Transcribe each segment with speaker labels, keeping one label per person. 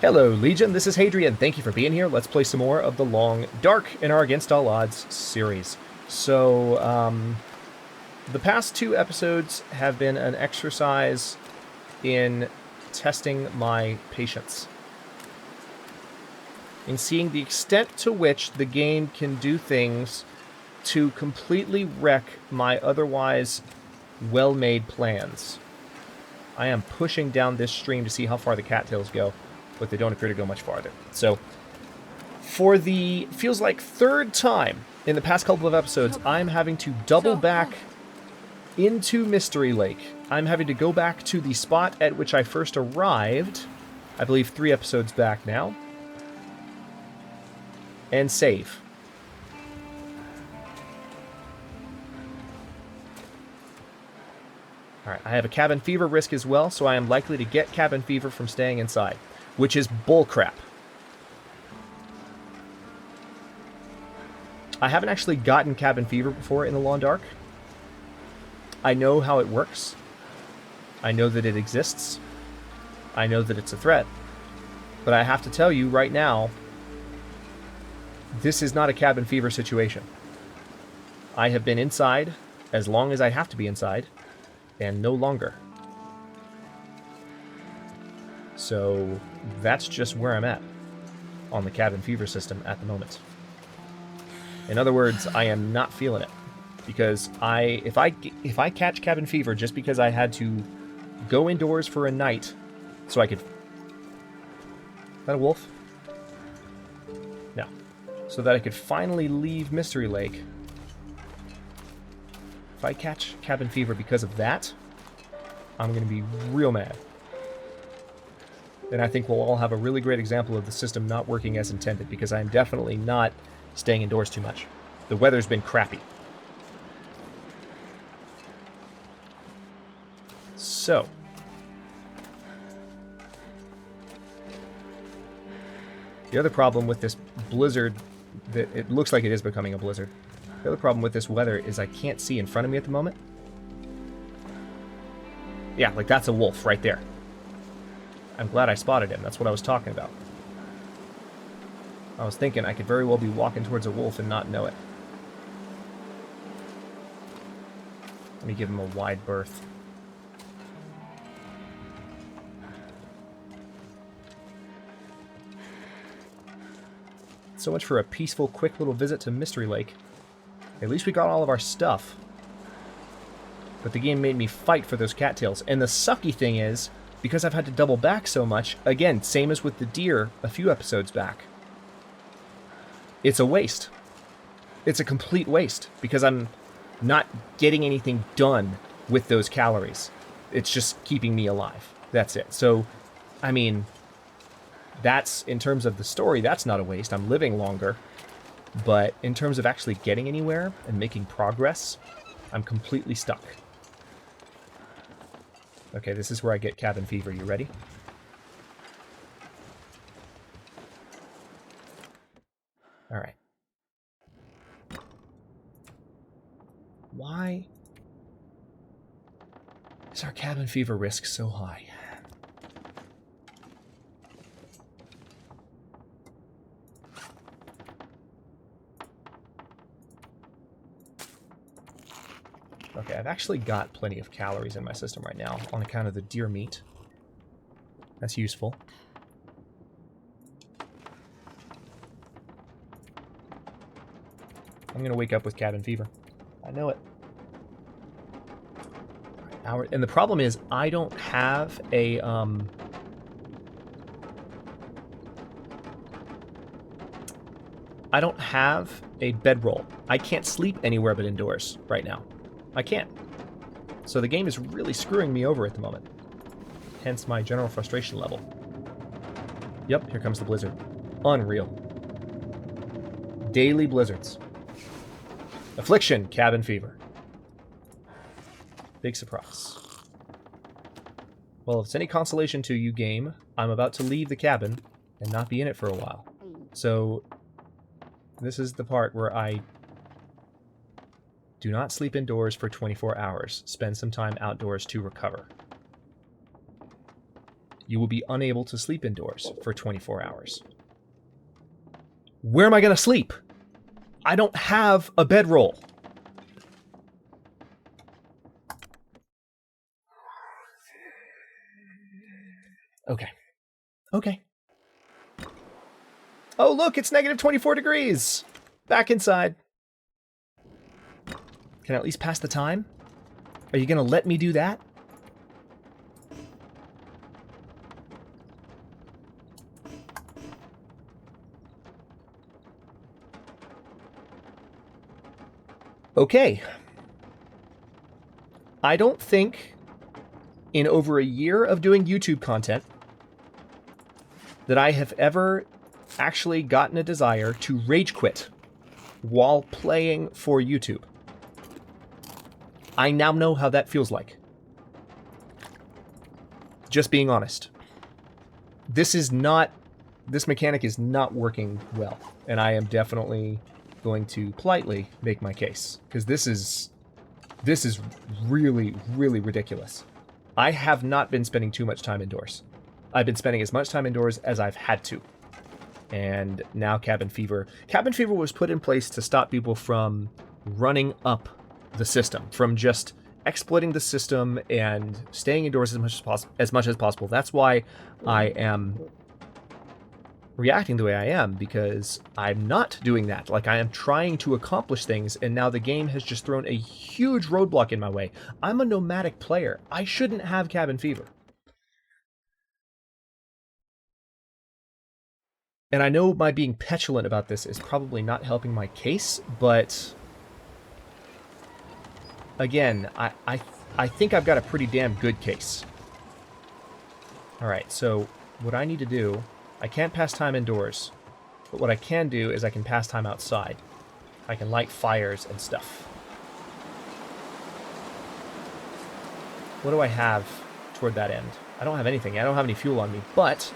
Speaker 1: Hello, Legion. This is Hadrian. Thank you for being here. Let's play some more of the Long Dark in our Against All Odds series. So, the past two episodes have been an exercise in testing my patience, in seeing the extent to which the game can do things to completely wreck my otherwise well-made plans. I am pushing down this stream to see how far the cattails go, but they don't appear to go much farther. So, for the, feels like third time in the past couple of episodes, I'm having to double back into Mystery Lake. I'm having to go back to the spot at which I first arrived, I believe 3 episodes back now, and save. Alright, I have a cabin fever risk as well, so I am likely to get cabin fever from staying inside, which is bullcrap. I haven't actually gotten cabin fever before in the Long Dark. I know how it works. I know that it exists. I know that it's a threat. But I have to tell you right now, this is not a cabin fever situation. I have been inside as long as I have to be inside, and no longer. So that's just where I'm at on the cabin fever system at the moment. In other words, I am not feeling it, because if I catch cabin fever just because I had to go indoors for a night so I could... Is that a wolf? No. So that I could finally leave Mystery Lake. If I catch cabin fever because of that, I'm going to be real mad. And I think we'll all have a really great example of the system not working as intended, because I'm definitely not staying indoors too much. The weather's been crappy. So, the other problem with this blizzard, that it looks like it is becoming a blizzard. The other problem with this weather is I can't see in front of me at the moment. Yeah, like that's a wolf right there. I'm glad I spotted him. That's what I was talking about. I was thinking I could very well be walking towards a wolf and not know it. Let me give him a wide berth. So much for a peaceful, quick little visit to Mystery Lake. At least we got all of our stuff. But the game made me fight for those cattails. And the sucky thing is, because I've had to double back so much, again, same as with the deer a few episodes back, it's a waste. It's a complete waste, because I'm not getting anything done with those calories. It's just keeping me alive. That's it. So, I mean, that's, in terms of the story, that's not a waste. I'm living longer. But in terms of actually getting anywhere and making progress, I'm completely stuck. Okay, this is where I get cabin fever. You ready? All right. Why is our cabin fever risk so high? Okay, I've actually got plenty of calories in my system right now on account of the deer meat. That's useful. I'm gonna wake up with cabin fever. I know it. And the problem is, I don't have a, I don't have a bedroll. I can't sleep anywhere but indoors right now. I can't. So the game is really screwing me over at the moment. Hence my general frustration level. Yep, here comes the blizzard. Unreal. Daily blizzards. Affliction, cabin fever. Big surprise. Well, if it's any consolation to you, game, I'm about to leave the cabin and not be in it for a while. So, this is the part where I do not sleep indoors for 24 hours. Spend some time outdoors to recover. you will be unable to sleep indoors for 24 hours. Where am I going to sleep? I don't have a bedroll. Okay. Okay. Oh, look, it's negative 24 degrees. Back inside. Can I at least pass the time? Are you going to let me do that? Okay. I don't think in over a year of doing YouTube content that I have ever actually gotten a desire to rage quit while playing for YouTube. I now know how that feels like. Just being honest. This mechanic is not working well, and I am definitely going to politely make my case, because this is really, really ridiculous. I have not been spending too much time indoors. I've been spending as much time indoors as I've had to. And now cabin fever. Cabin fever was put in place to stop people from running up the system, from just exploiting the system and staying indoors as much as possible. That's why I am reacting the way I am, because I'm not doing that. Like, I am trying to accomplish things, and now the game has just thrown a huge roadblock in my way. I'm a nomadic player. I shouldn't have cabin fever. And I know my being petulant about this is probably not helping my case, but again, I think I've got a pretty damn good case. Alright, so what I need to do, I can't pass time indoors, but what I can do is I can pass time outside. I can light fires and stuff. What do I have toward that end? I don't have anything. I don't have any fuel on me, but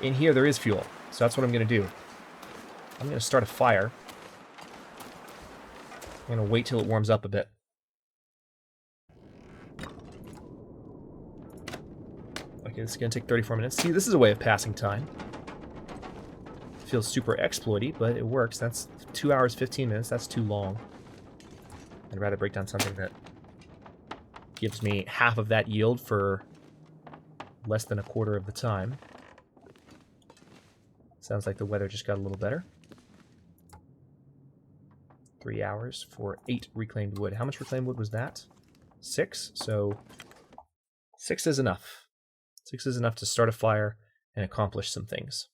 Speaker 1: in here there is fuel. So that's what I'm going to do. I'm going to start a fire. I'm going to wait till it warms up a bit. Okay, this is going to take 34 minutes. See, this is a way of passing time. Feels super exploity, but it works. That's 2 hours, 15 minutes. That's too long. I'd rather break down something that gives me half of that yield for less than a quarter of the time. Sounds like the weather just got a little better. 3 hours for 8 reclaimed wood. How much reclaimed wood was that? 6? So 6 is enough. 6 is enough to start a fire and accomplish some things.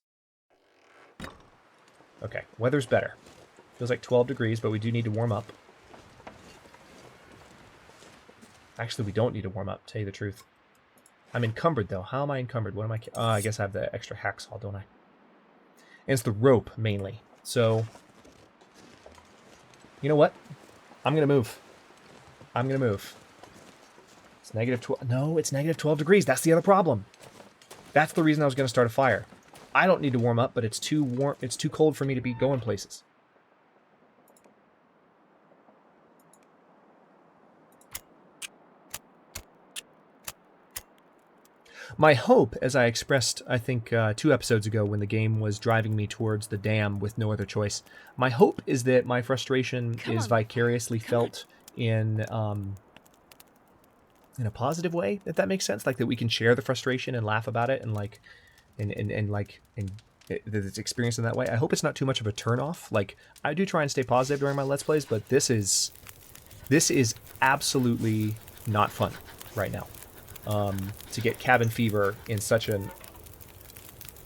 Speaker 1: Okay, weather's better. Feels like 12 degrees, but we do need to warm up. Actually, we don't need to warm up, to tell you the truth. I'm encumbered, though. How am I encumbered? What am I... I guess I have the extra hacksaw, don't I? And it's the rope, mainly. So, you know what? I'm going to move. I'm going to move. It's negative 12. No, it's negative 12 degrees. That's the other problem. That's the reason I was going to start a fire. I don't need to warm up, but it's too warm. It's too cold for me to be going places. My hope, as I expressed, I think, 2 episodes ago when the game was driving me towards the dam with no other choice, my hope is that my frustration is vicariously felt in a positive way, if that makes sense. Like, that we can share the frustration and laugh about it and, like, that it's experienced in that way. I hope it's not too much of a turn-off. Like, I do try and stay positive during my Let's Plays, but this is absolutely not fun right now. To get cabin fever in such an,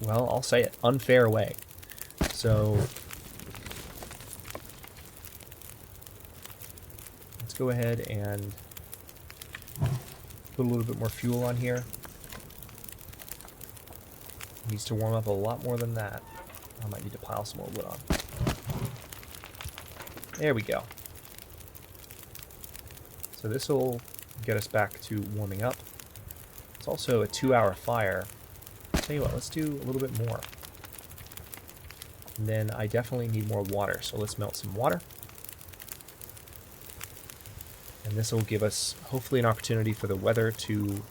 Speaker 1: well, I'll say it, unfair way. So let's go ahead and put a little bit more fuel on here. It needs to warm up a lot more than that. I might need to pile some more wood on. There we go. So this will get us back to warming up. It's also a 2-hour fire. I'll tell you what, let's do a little bit more. And then I definitely need more water, so let's melt some water. And this will give us, hopefully, an opportunity for the weather to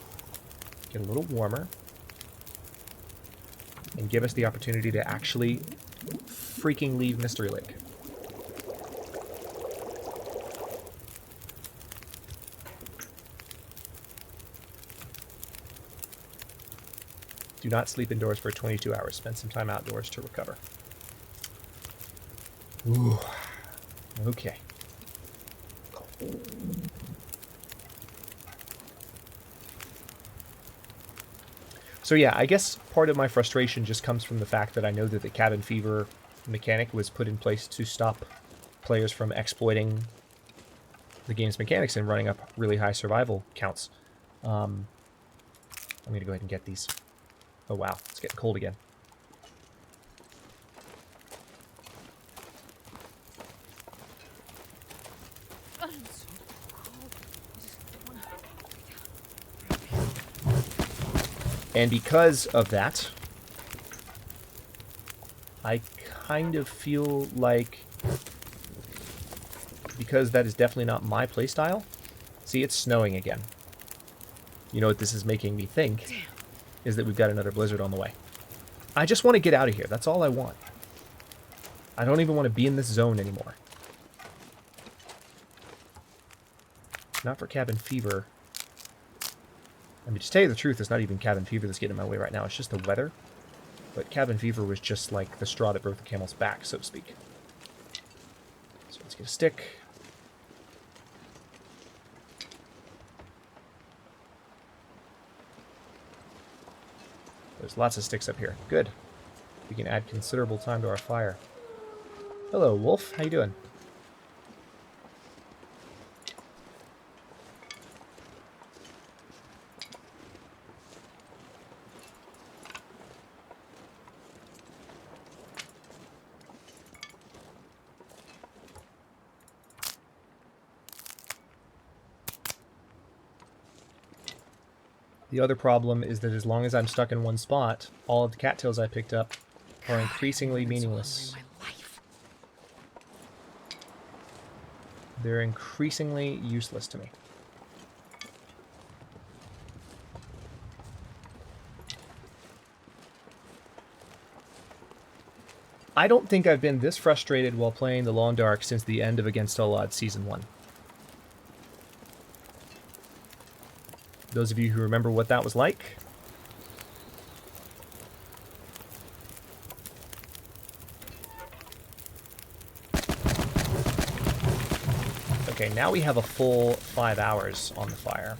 Speaker 1: get a little warmer. and give us the opportunity to actually freaking leave Mystery Lake. Do not sleep indoors for 22 hours. Spend some time outdoors to recover. Ooh. Okay. So yeah, I guess part of my frustration just comes from the fact that I know that the cabin fever mechanic was put in place to stop players from exploiting the game's mechanics and running up really high survival counts. I'm going to go ahead and get these. Oh wow, it's getting cold again. And because of that, I kind of feel like, because that is definitely not my playstyle. See, it's snowing again. You know what this is making me think? Is that we've got another blizzard on the way. I just want to get out of here. That's all I want. I don't even want to be in this zone anymore. Not for cabin fever. I mean, to tell you the truth, it's not even cabin fever that's getting in my way right now. It's just the weather. But cabin fever was just like the straw that broke the camel's back, so to speak. So let's get a stick. There's lots of sticks up here. Good. We can add considerable time to our fire. Hello, Wolf. How you doing? The other problem is that as long as I'm stuck in one spot, all of the cattails I picked up are increasingly meaningless. They're increasingly useless to me. I don't think I've been this frustrated while playing The Long Dark since the end of Against All Odds Season 1. Those of you who remember what that was like. Okay, now we have a full 5 hours on the fire.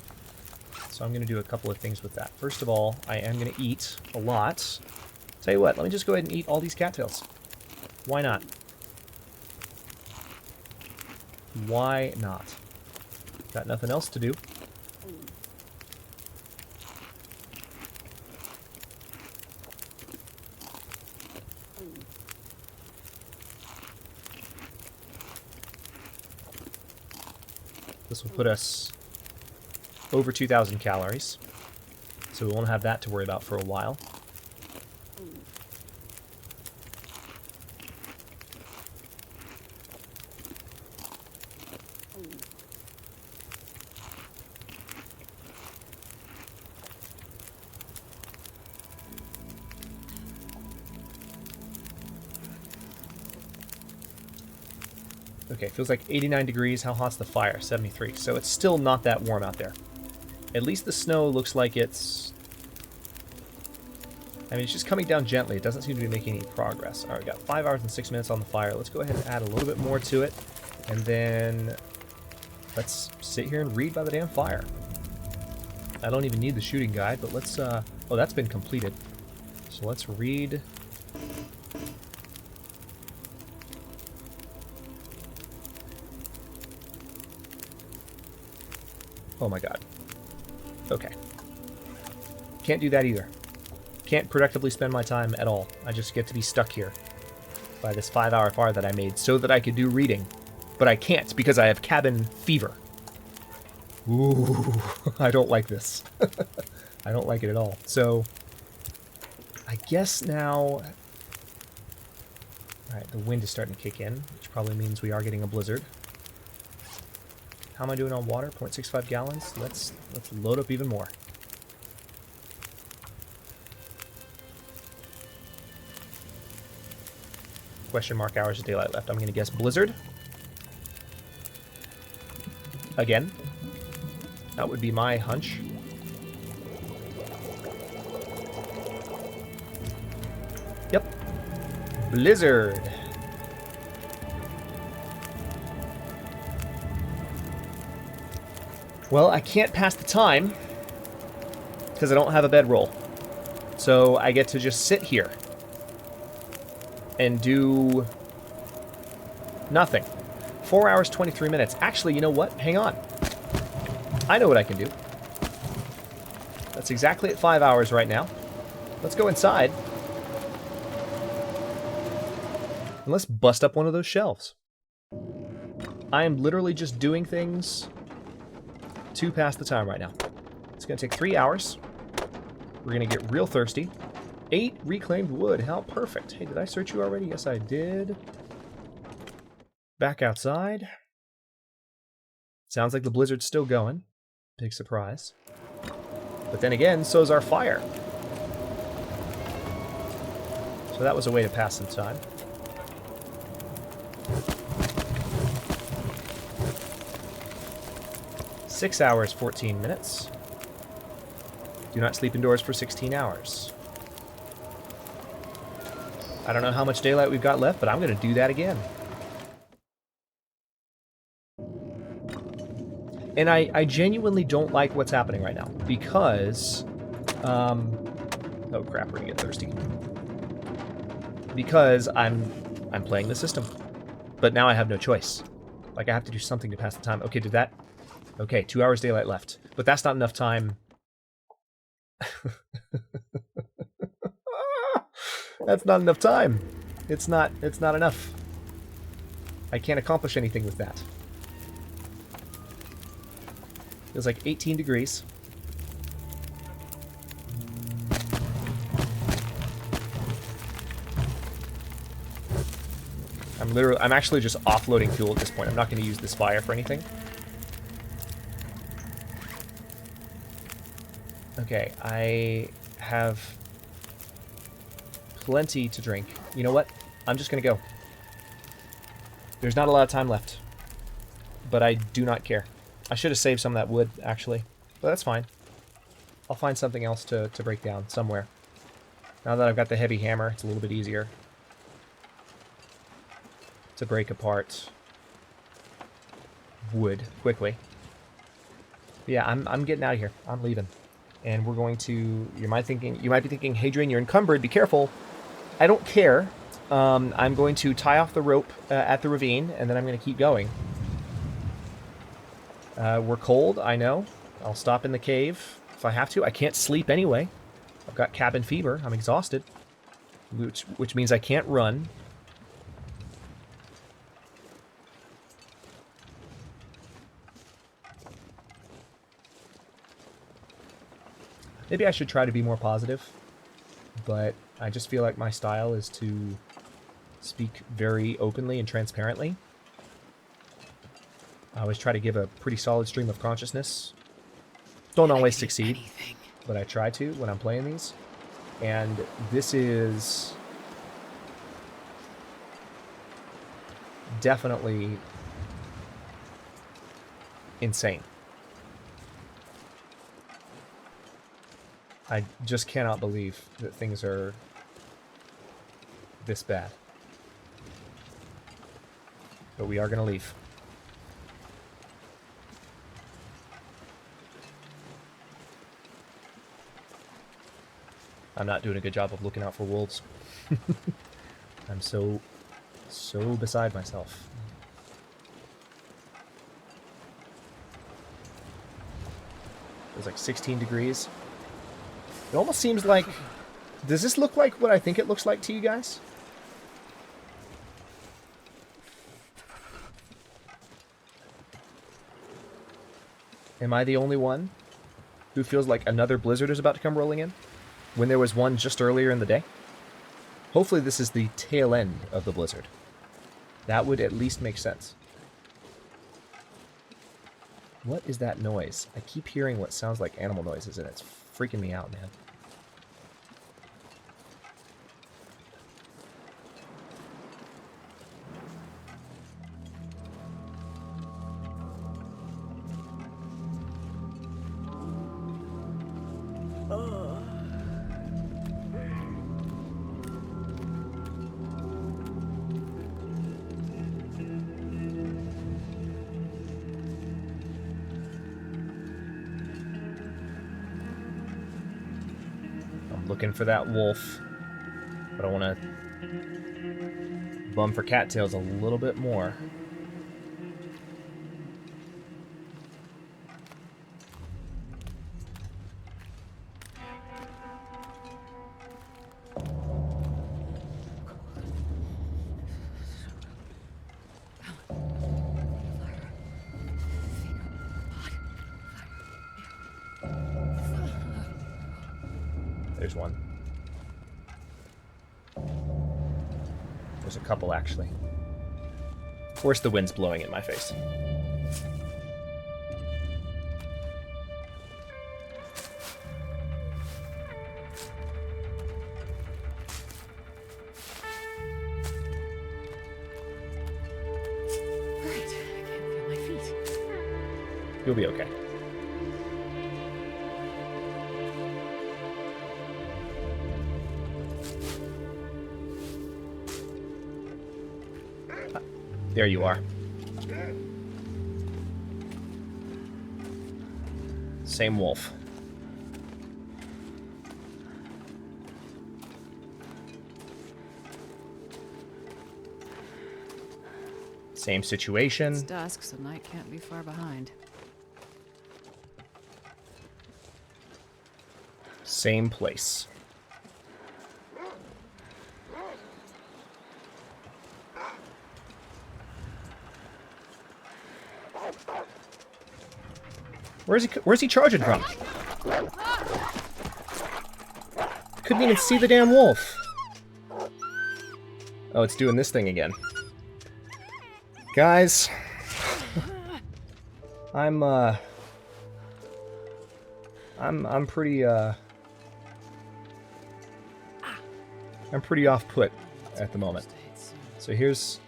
Speaker 1: So I'm going to do a couple of things with that. First of all, I am going to eat a lot. Tell you what, let me just go ahead and eat all these cattails. Why not? Why not? Got nothing else to do. This will put us over 2,000 calories, so we won't have that to worry about for a while. Okay, feels like 89 degrees. How hot's the fire? 73. So it's still not that warm out there. At least the snow looks like it's... I mean, it's just coming down gently. It doesn't seem to be making any progress. Alright, we got 5 hours and 6 minutes on the fire. Let's go ahead and add a little bit more to it. And then... let's sit here and read by the damn fire. I don't even need the shooting guide, but let's... oh, that's been completed. So let's read... Oh my god. Okay. Can't do that either. Can't productively spend my time at all. I just get to be stuck here by this 5-hour fire that I made so that I could do reading. But I can't because I have cabin fever. Ooh, I don't like this. I don't like it at all. So, I guess now... Alright, the wind is starting to kick in, which probably means we are getting a blizzard. How am I doing on water? 0.65 gallons. Let's load up even more. question mark hours of daylight left? I'm going to guess blizzard. Again. That would be my hunch. Yep. Blizzard. Well, I can't pass the time because I don't have a bedroll. So I get to just sit here and do nothing. 4 hours, 23 minutes. Actually, you know what? Hang on. I know what I can do. That's exactly at 5 hours right now. Let's go inside. And let's bust up one of those shelves. I am literally just doing things to pass the time right now. It's going to take 3 hours. We're going to get real thirsty. 8 reclaimed wood. How perfect. Hey, did I search you already? Yes, I did. Back outside. Sounds like the blizzard's still going. Big surprise. But then again, so's our fire. So that was a way to pass some time. Six hours, 14 minutes. Do not sleep indoors for 16 hours. I don't know how much daylight we've got left, but I'm going to do that again. And I genuinely don't like what's happening right now, because... oh crap, we're going to get thirsty. Because I'm playing the system. But now I have no choice. Like, I have to do something to pass the time. Okay, did that... Okay, 2 hours daylight left. But that's not enough time... That's not enough time. It's not enough. I can't accomplish anything with that. Feels like 18 degrees. I'm actually just offloading fuel at this point. I'm not going to use this fire for anything. Okay, I have plenty to drink. You know what? I'm just going to go. There's not a lot of time left. But I do not care. I should have saved some of that wood, actually. But that's fine. I'll find something else to break down somewhere. Now that I've got the heavy hammer, it's a little bit easier to break apart wood quickly. But yeah, I'm getting out of here. I'm leaving. And we're going to... You might be thinking, Hadrian, you're encumbered. Be careful. I don't care. I'm going to tie off the rope at the ravine, and then I'm going to keep going. We're cold, I know. I'll stop in the cave if I have to. I can't sleep anyway. I've got cabin fever. I'm exhausted. Which means I can't run. Maybe I should try to be more positive. But I just feel like my style is to speak very openly and transparently. I always try to give a pretty solid stream of consciousness. Don't always succeed, but I try to when I'm playing these. And this is definitely insane. I just cannot believe that things are this bad. But we are going to leave. I'm not doing a good job of looking out for wolves. I'm so beside myself. It was like 16 degrees. It almost seems like... Does this look like what I think it looks like to you guys? Am I the only one who feels like another blizzard is about to come rolling in? When there was one just earlier in the day? Hopefully this is the tail end of the blizzard. That would at least make sense. What is that noise? I keep hearing what sounds like animal noises, and it's freaking me out, man. Looking for that wolf. But I want to bum for cattails a little bit more. There's one. There's a couple, actually. Of course, the wind's blowing in my face.
Speaker 2: Great. I can't feel my feet.
Speaker 1: You'll be okay. There you are. Same wolf. Same situation.
Speaker 2: It's dusk, so night can't be far behind.
Speaker 1: Same place. Where's he charging from? Couldn't even see the damn wolf. Oh, it's doing this thing again. Guys, I'm pretty I'm pretty off put at the moment. So here's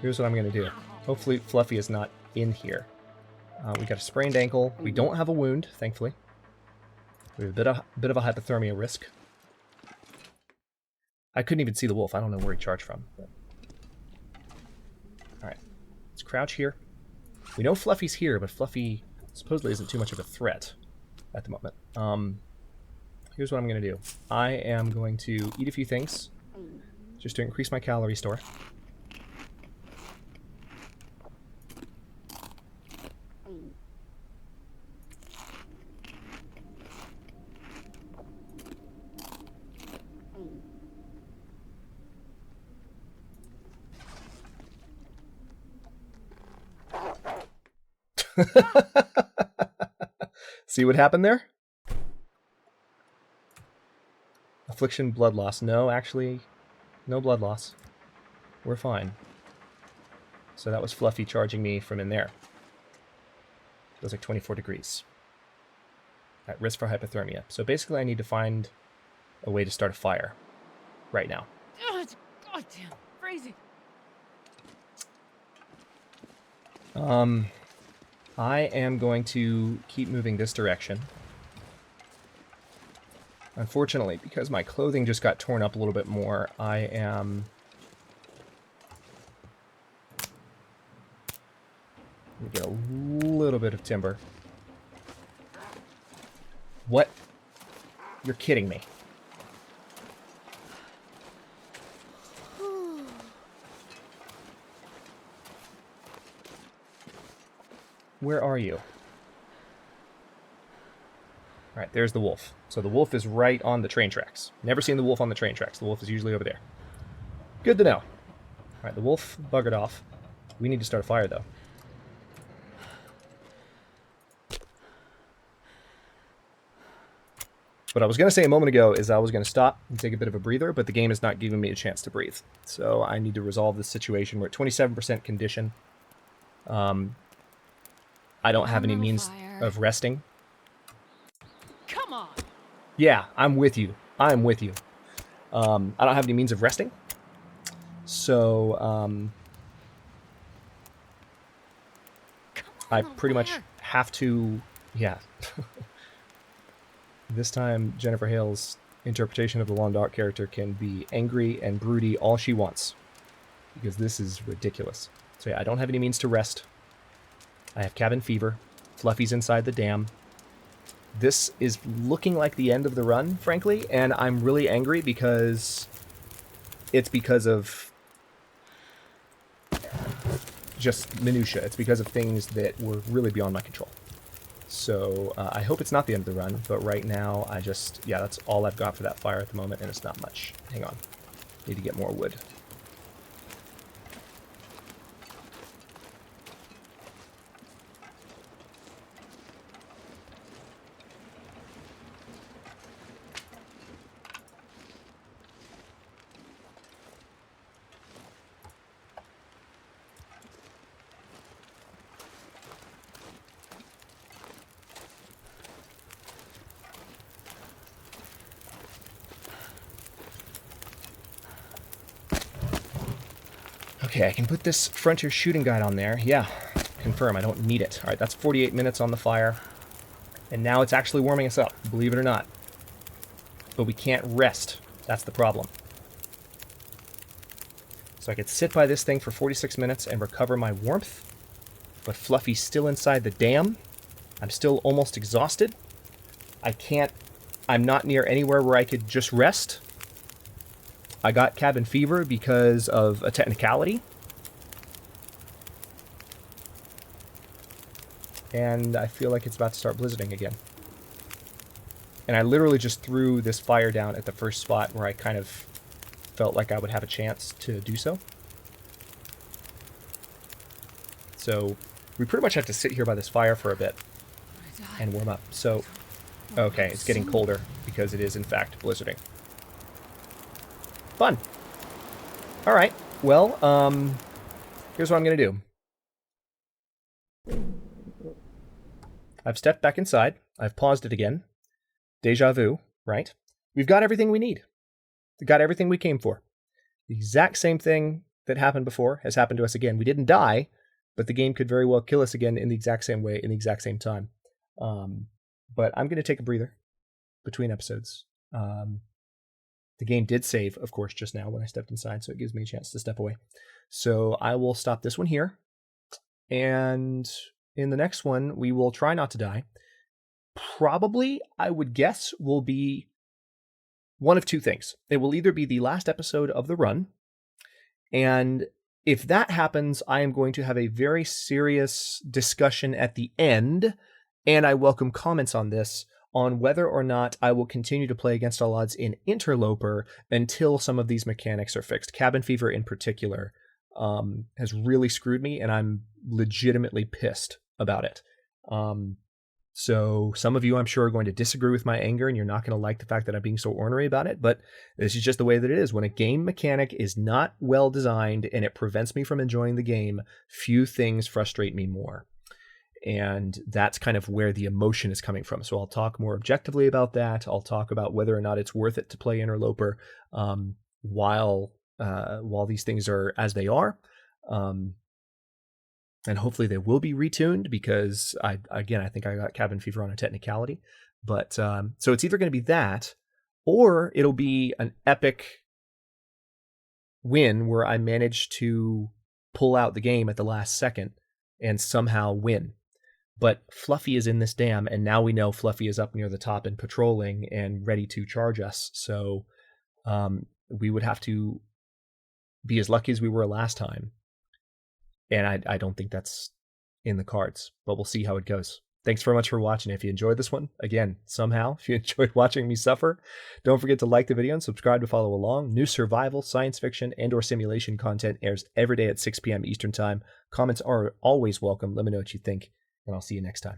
Speaker 1: what I'm gonna do. Hopefully Fluffy is not in here. We got a sprained ankle. We don't have a wound, thankfully. We have a bit of a hypothermia risk. I couldn't even see the wolf. I don't know where he charged from. Alright. Let's crouch here. We know Fluffy's here, but Fluffy supposedly isn't too much of a threat at the moment. Here's what I'm going to do. I am going to eat a few things just to increase my calorie store. See what happened there? Affliction, blood loss. No, actually, no blood loss. We're fine. So that was Fluffy charging me from in there. Feels like 24 degrees. At risk for hypothermia. So basically I need to find a way to start a fire right now.
Speaker 2: Oh, it's goddamn crazy.
Speaker 1: I am going to keep moving this direction. Unfortunately, because my clothing just got torn up a little bit more, I am... Let me get a little bit of timber. What? You're kidding me. Where are you? Alright, there's the wolf. So the wolf is right on the train tracks. Never seen the wolf on the train tracks. The wolf is usually over there. Good to know. Alright, the wolf buggered off. We need to start a fire, though. What I was going to say a moment ago is I was going to stop and take a bit of a breather, but the game is not giving me a chance to breathe. So I need to resolve this situation. We're at 27% condition. I don't have any means of resting.
Speaker 2: Come on.
Speaker 1: Yeah, I'm with you. I'm with you. I don't have any means of resting. So, I pretty much have to... Yeah. This time, Jennifer Hale's interpretation of the Long Dark character can be angry and broody all she wants. Because this is ridiculous. So yeah, I don't have any means to rest. I have cabin fever. Fluffy's inside the dam. This is looking like the end of the run, frankly, and I'm really angry because it's because of just minutia. It's because of things that were really beyond my control. So I hope it's not the end of the run, but right now I just, yeah, that's all I've got for that fire at the moment, and it's not much. Hang on. Need to get more wood. Okay, I can put this Frontier shooting guide on there. Yeah, confirm, I don't need it. All right, that's 48 minutes on the fire. And now it's actually warming us up, believe it or not. But we can't rest. That's the problem. So I could sit by this thing for 46 minutes and recover my warmth. But Fluffy's still inside the dam. I'm still almost exhausted. I'm not near anywhere where I could just rest. I got cabin fever because of a technicality. And I feel like it's about to start blizzarding again. And I literally just threw this fire down at the first spot where I kind of felt like I would have a chance to do so. So we pretty much have to sit here by this fire for a bit and warm up. So, okay, it's getting colder because it is in fact blizzarding. Fun. All right. Well, here's what I'm going to do. I've stepped back inside. I've paused it again. Deja vu, right? We've got everything we need. We got everything we came for. The exact same thing that happened before has happened to us again. We didn't die, but the game could very well kill us again in the exact same way, in the exact same time. But I'm going to take a breather between episodes. The game did save, of course, just now when I stepped inside, so it gives me a chance to step away. So I will stop this one here. And in the next one, we will try not to die. Probably, I would guess, will be one of two things. It will either be the last episode of the run, and if that happens, I am going to have a very serious discussion at the end, and I welcome comments on this, on whether or not I will continue to play Against All Odds in Interloper until some of these mechanics are fixed. Cabin fever in particular has really screwed me, and I'm legitimately pissed about it. So some of you, I'm sure, are going to disagree with my anger, and you're not going to like the fact that I'm being so ornery about it, but this is just the way that it is. When a game mechanic is not well designed and it prevents me from enjoying the game, few things frustrate me more. And that's kind of where the emotion is coming from. So I'll talk more objectively about that. I'll talk about whether or not it's worth it to play Interloper while these things are as they are. And hopefully they will be retuned because I think I got cabin fever on a technicality. But so it's either going to be that, or it'll be an epic win where I manage to pull out the game at the last second and somehow win. But Fluffy is in this dam, and now we know Fluffy is up near the top and patrolling and ready to charge us. So we would have to be as lucky as we were last time. And I don't think that's in the cards, but we'll see how it goes. Thanks very much for watching. If you enjoyed this one, again, somehow, if you enjoyed watching me suffer, don't forget to like the video and subscribe to follow along. New survival, science fiction, and or simulation content airs every day at 6 p.m. Eastern Time. Comments are always welcome. Let me know what you think, and I'll see you next time.